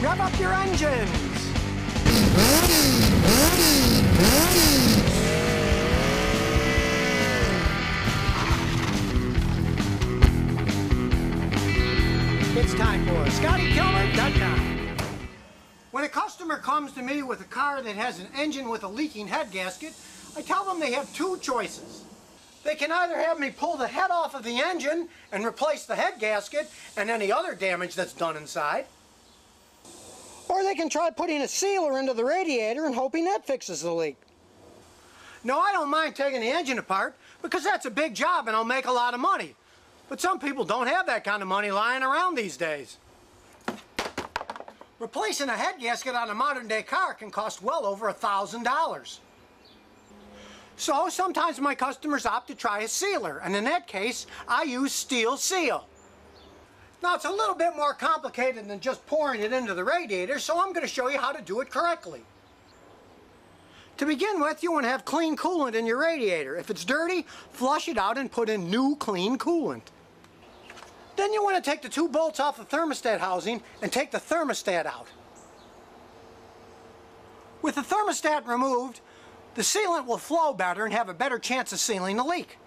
Rev up your engines! It's time for ScottyKilmer.com. When a customer comes to me with a car that has an engine with a leaking head gasket, I tell them they have two choices. They can either have me pull the head off of the engine and replace the head gasket and any other damage that's done inside, or they can try putting a sealer into the radiator and hoping that fixes the leak. No, I don't mind taking the engine apart because that's a big job and I'll make a lot of money. But some people don't have that kind of money lying around these days. Replacing a head gasket on a modern day car can cost well over $1,000. So sometimes my customers opt to try a sealer, and in that case, I use Steel Seal. Now it's a little bit more complicated than just pouring it into the radiator, so I'm going to show you how to do it correctly. To begin with, you want to have clean coolant in your radiator. If it's dirty, flush it out and put in new clean coolant. Then you want to take the two bolts off the thermostat housing and take the thermostat out. With the thermostat removed, the sealant will flow better and have a better chance of sealing the leak.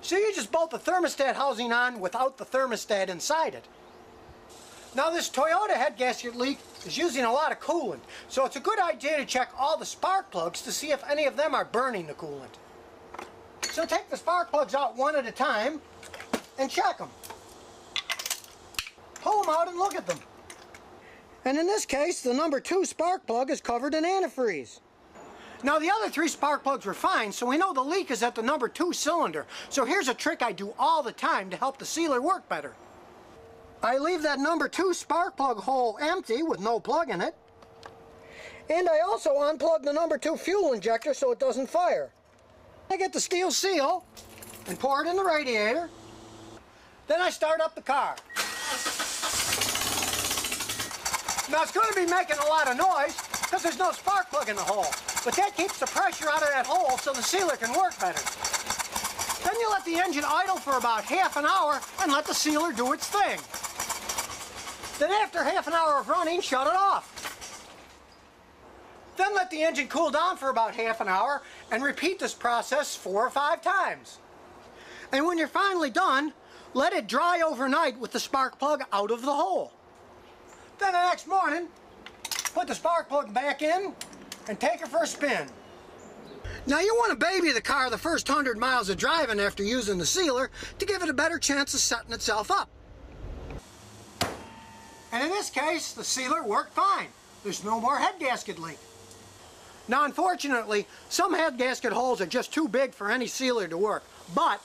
So you just bolt the thermostat housing on without the thermostat inside it. Now this Toyota head gasket leak is using a lot of coolant, so it's a good idea to check all the spark plugs to see if any of them are burning the coolant. So take the spark plugs out one at a time and check them. Pull them out and look at them. And in this case, the number 2 spark plug is covered in antifreeze. Now the other 3 spark plugs were fine, so we know the leak is at the number 2 cylinder. So here's a trick I do all the time to help the sealer work better. I leave that number 2 spark plug hole empty with no plug in it. And I also unplug the number 2 fuel injector so it doesn't fire. I get the Steel Seal and pour it in the radiator. Then I start up the car. Now it's going to be making a lot of noise because there's no spark plug in the hole. But that keeps the pressure out of that hole so the sealer can work better. Then you let the engine idle for about half an hour and let the sealer do its thing. Then after half an hour of running, shut it off. Then let the engine cool down for about half an hour and repeat this process 4 or 5 times. And when you're finally done, let it dry overnight with the spark plug out of the hole. Then the next morning, put the spark plug back in and take her for a spin. Now you want to baby the car the first 100 miles of driving after using the sealer to give it a better chance of setting itself up. And in this case, the sealer worked fine. There's no more head gasket leak. Now unfortunately, some head gasket holes are just too big for any sealer to work, but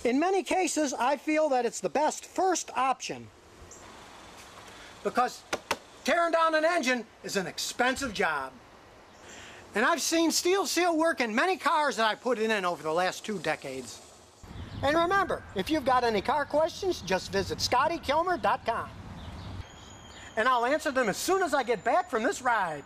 in many cases I feel that it's the best first option because tearing down an engine is an expensive job. And I've seen Steel Seal work in many cars that I put it in over the last 2 decades. And remember, if you've got any car questions, just visit ScottyKilmer.com. And I'll answer them as soon as I get back from this ride.